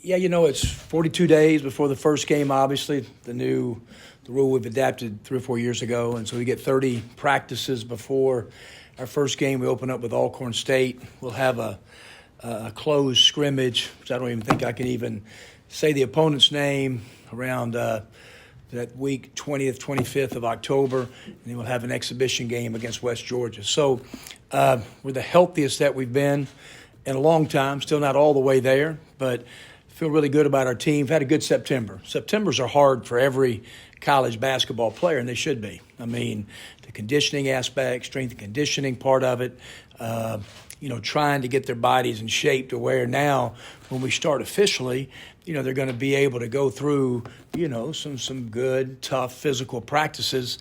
Yeah, it's 42 days before the first game, obviously, the rule we've adapted 3 or 4 years ago. And so we get 30 practices before our first game. We open up with Alcorn State. We'll have a closed scrimmage, which I don't even think I can even say the opponent's name, around that week 20th, 25th of October. And then we'll have an exhibition game against West Georgia. So we're the healthiest that we've been in a long time. Still not all the way there, but feel really good about our team. We've had a good September. Septembers are hard for every college basketball player, and they should be. I mean, the conditioning aspect, strength and conditioning part of it, trying to get their bodies in shape to where now when we start officially, they're going to be able to go through, some good, tough physical practices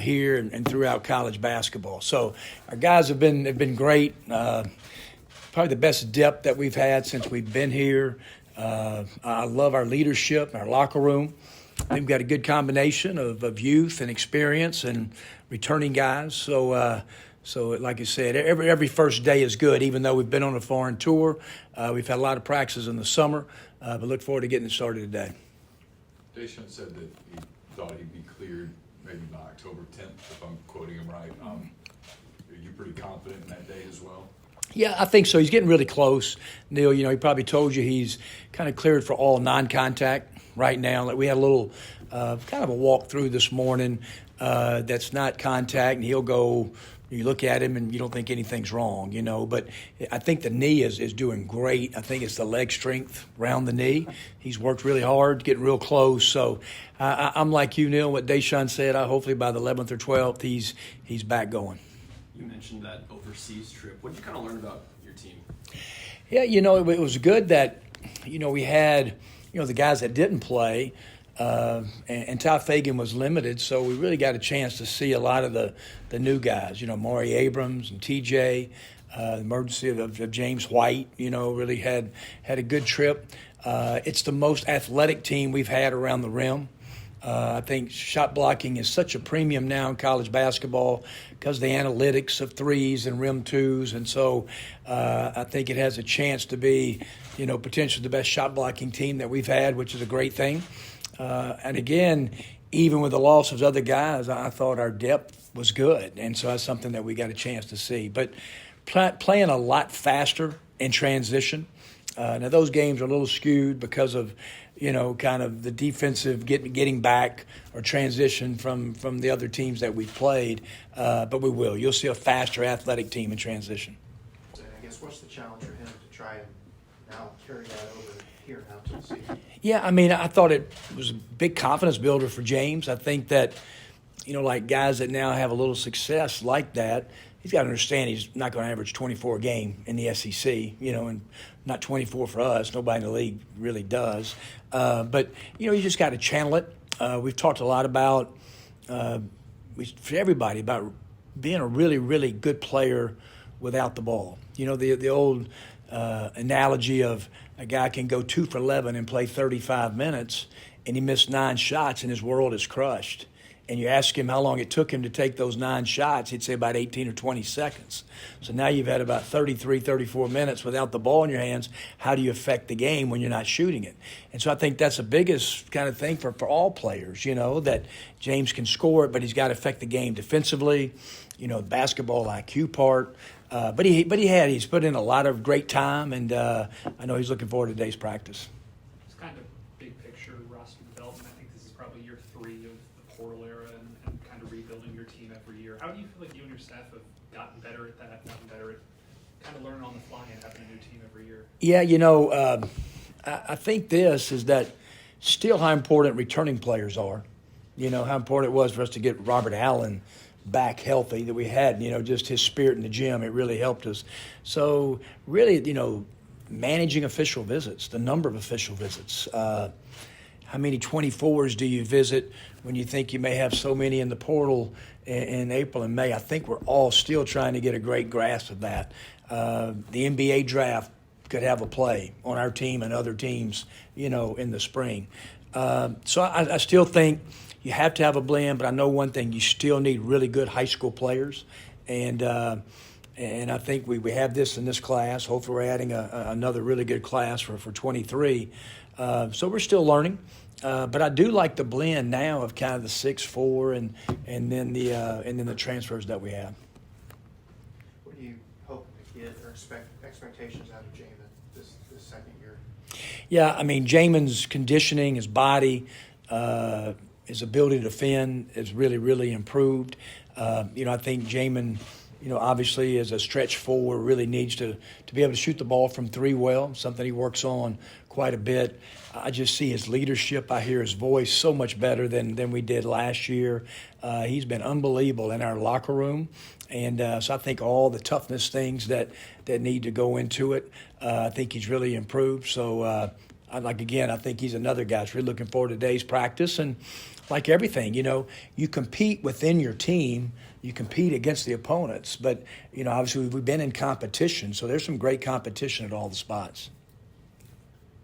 here and throughout college basketball. So our guys have been great. Probably the best depth that we've had since we've been here. I love our leadership, our locker room. I think we've got a good combination of youth and experience and returning guys. So like I said, every first day is good, even though we've been on a foreign tour. We've had a lot of practices in the summer, but look forward to getting it started today. Daeshun said that he thought he'd be cleared maybe by October 10th, if I'm quoting him right. Are you pretty confident in that date as well? Yeah, I think so. He's getting really close. Neil, he probably told you he's kind of cleared for all non-contact right now. Like we had a little kind of a walkthrough this morning that's not contact, and he'll go. You look at him and you don't think anything's wrong, But I think the knee is doing great. I think it's the leg strength around the knee. He's worked really hard, getting real close. So I'm like you, Neil, what Daeshun said. Hopefully by the 11th or 12th, he's back going. You mentioned that overseas trip. What did you kind of learn about your team? Yeah, it was good that, we had, the guys that didn't play, and Ty Fagan was limited, so we really got a chance to see a lot of the new guys, Maury Abrams and TJ, the emergency of James White, really had a good trip. It's the most athletic team we've had around the rim. I think shot blocking is such a premium now in college basketball because of the analytics of threes and rim twos. And so I think it has a chance to be, potentially the best shot blocking team that we've had, which is a great thing. And again, even with the loss of other guys, I thought our depth was good. And so that's something that we got a chance to see. But playing a lot faster in transition. Now, those games are a little skewed because of, kind of the defensive getting back or transition from the other teams that we've played. But we will. You'll see a faster athletic team in transition. So I guess what's the challenge for him to try and now carry that over here now to the season? Yeah, I thought it was a big confidence builder for James. I think that, like guys that now have a little success like that, he's got to understand he's not going to average 24 a game in the SEC, and not 24 for us. Nobody in the league really does. But, you just got to channel it. We've talked a lot about, for everybody, about being a really, really good player without the ball. The old analogy of a guy can go 2 for 11 and play 35 minutes, and he missed 9 shots, and his world is crushed. And you ask him how long it took him to take those 9 shots, he'd say about 18 or 20 seconds. So now you've had about 33, 34 minutes without the ball in your hands. How do you affect the game when you're not shooting it? And so I think that's the biggest kind of thing for all players, that James can score it, but he's got to affect the game defensively, the basketball IQ part. But he's put in a lot of great time, and I know he's looking forward to today's practice. It's kind of big picture roster development. I think this is probably year 3 of the portal era and kind of rebuilding your team every year. How do you feel like you and your staff have gotten better at that, gotten better at kind of learning on the fly and having a new team every year? Yeah, I think this is that still how important returning players are. How important it was for us to get Robert Allen back healthy, that we had, just his spirit in the gym. It really helped us. So really, managing official visits, the number of official visits. How many 24s do you visit when you think you may have so many in the portal in April and May? I think we're all still trying to get a great grasp of that. The NBA draft could have a play on our team and other teams, in the spring. So I still think you have to have a blend, but I know one thing, you still need really good high school players. And, And I think we have this in this class. Hopefully, we're adding another really good class for 23. So we're still learning. But I do like the blend now of kind of the 6'4" and then the transfers that we have. What do you hope to get or expectations out of Jaemyn this second year? Yeah, I mean, Jaemyn's conditioning, his body, his ability to defend is really, really improved. I think Jaemyn, obviously as a stretch forward really needs to be able to shoot the ball from three well, something he works on quite a bit. I just see his leadership. I hear his voice so much better than we did last year. He's been unbelievable in our locker room. And so I think all the toughness things that need to go into it, I think he's really improved. So, I think he's another guy that's really looking forward to today's practice. And like everything, you compete within your team. You compete against the opponents. But, obviously we've been in competition. So there's some great competition at all the spots.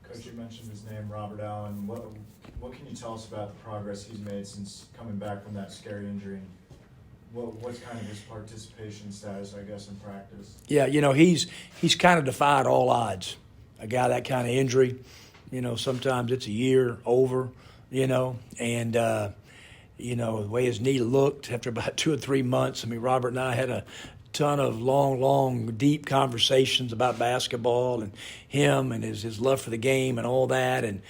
Coach, you mentioned his name, Robert Allen. What can you tell us about the progress he's made since coming back from that scary injury? And what's kind of his participation status, I guess, in practice? Yeah, he's kind of defied all odds. A guy that kind of injury, sometimes it's a year over, and the way his knee looked after about 2 or 3 months. I mean, Robert and I had a ton of long, deep conversations about basketball and him and his love for the game and all that. And,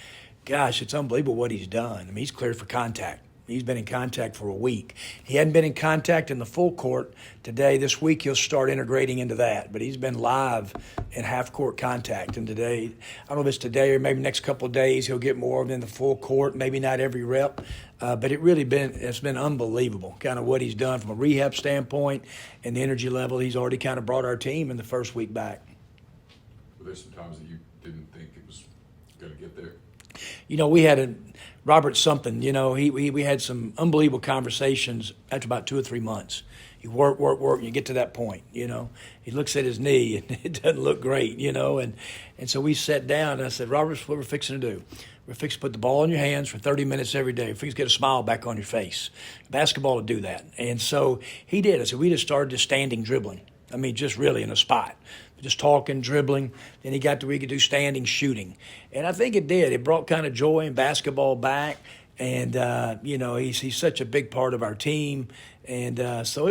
gosh, it's unbelievable what he's done. I mean, he's cleared for contact. He's been in contact for a week. He hadn't been in contact in the full court today. This week he'll start integrating into that. But he's been live in half-court contact. And today, I don't know if it's today or maybe next couple of days, he'll get more than the full court, maybe not every rep. But it's been unbelievable, kind of what he's done from a rehab standpoint and the energy level he's already kind of brought our team in the first week back. Were there some times that you didn't think it was going to get there? We had Robert something, we had some unbelievable conversations after about 2 or 3 months. You work, and you get to that point, He looks at his knee, and it doesn't look great, and so we sat down, and I said, Robert, what we're fixing to do. We're fixing to put the ball in your hands for 30 minutes every day. We're fixing to get a smile back on your face. Basketball will do that. And so he did. I said, we just started just standing dribbling. I mean, just really in a spot. Just talking, dribbling. Then he got to where he could do standing shooting. And I think it did. It brought kind of joy in basketball back. And, he's such a big part of our team. And so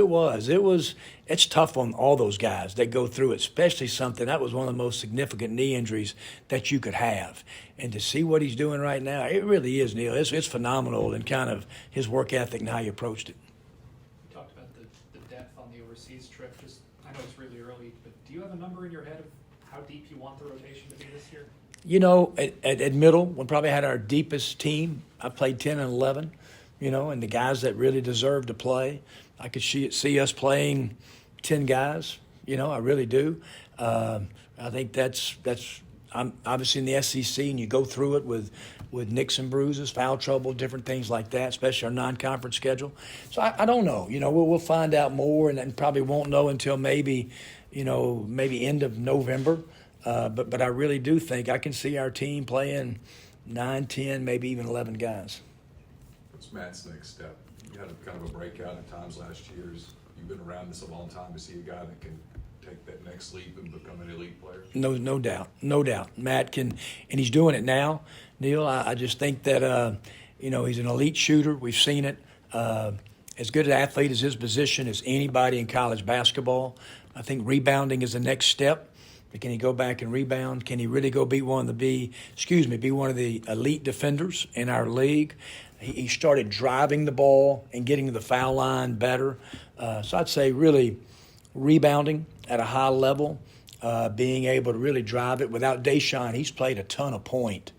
it's tough on all those guys that go through it, especially something that was one of the most significant knee injuries that you could have. And to see what he's doing right now, it really is, Neil. It's phenomenal and kind of his work ethic and how he approached it. You talked about the depth on the overseas trip. I know it's really early, but do you have a number in your head of how deep you want the rotation to be this year? At middle, we probably had our deepest team. I played 10 and 11, and the guys that really deserve to play. I could see us playing 10 guys, I really do. I think that's I'm obviously in the SEC, and you go through it with nicks and bruises, foul trouble, different things like that, especially our non-conference schedule. So I don't know. We'll find out more, and then probably won't know until maybe end of November. But I really do think I can see our team playing 9, 10, maybe even 11 guys. What's Matt's next step? You had kind of a breakout at times last year. You've been around this a long time to see a guy that can take that next leap and become an elite player? No doubt. Matt can, and he's doing it now. Neil, I just think that, he's an elite shooter. We've seen it. As good an athlete as his position as anybody in college basketball. I think rebounding is the next step. Can he go back and rebound? Can he really go be one of the elite defenders in our league? He started driving the ball and getting to the foul line better. So I'd say really rebounding at a high level, being able to really drive it. Without Daeshun, he's played a ton of point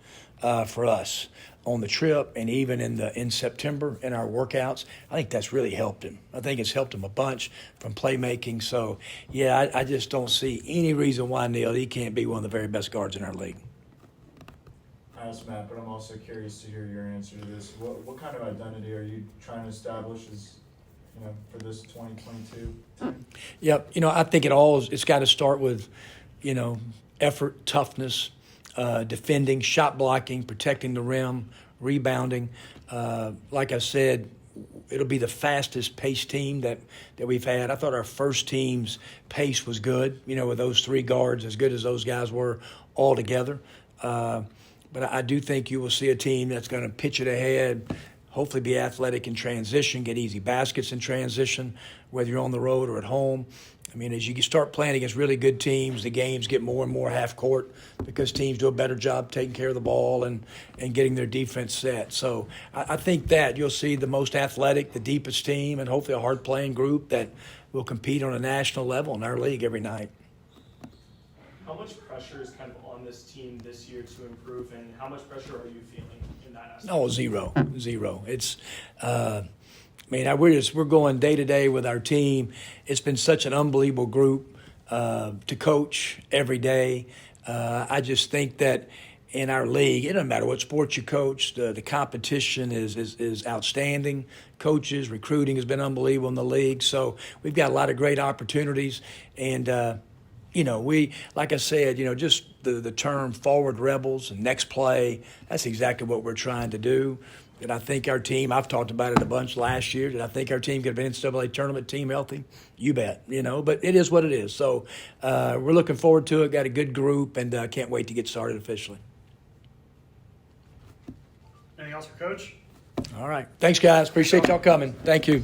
for us on the trip and even in September in our workouts. I think that's really helped him. I think it's helped him a bunch from playmaking. So, yeah, I just don't see any reason why, Neil, he can't be one of the very best guards in our league. I asked Matt, but I'm also curious to hear your answer to this. What kind of identity are you trying to establish for this 2022 team? Yep. I think it's got to start with, effort, toughness, defending, shot blocking, protecting the rim, rebounding. Like I said, it'll be the fastest paced team that we've had. I thought our first team's pace was good, with those 3 guards, as good as those guys were all together. But I do think you will see a team that's going to pitch it ahead, hopefully be athletic in transition, get easy baskets in transition, whether you're on the road or at home. I mean, as you start playing against really good teams, the games get more and more half court because teams do a better job taking care of the ball and getting their defense set. So I think that you'll see the most athletic, the deepest team, and hopefully a hard-playing group that will compete on a national level in our league every night. How much pressure is kind of on this team this year to improve, and how much pressure are you feeling in that aspect? No, zero. It's, we're going day to day with our team. It's been such an unbelievable group to coach every day. I just think that in our league, it doesn't matter what sport you coach, the competition is outstanding. Coaches, recruiting has been unbelievable in the league. So we've got a lot of great opportunities, and we, like I said, just the term forward rebels and next play, that's exactly what we're trying to do. Did I think our team, I've talked about it a bunch last year, did I think our team could have been NCAA tournament team healthy? You bet, but it is what it is. So we're looking forward to it, got a good group, and can't wait to get started officially. Anything else for Coach? All right. Thanks, guys. Appreciate y'all coming. Thank you.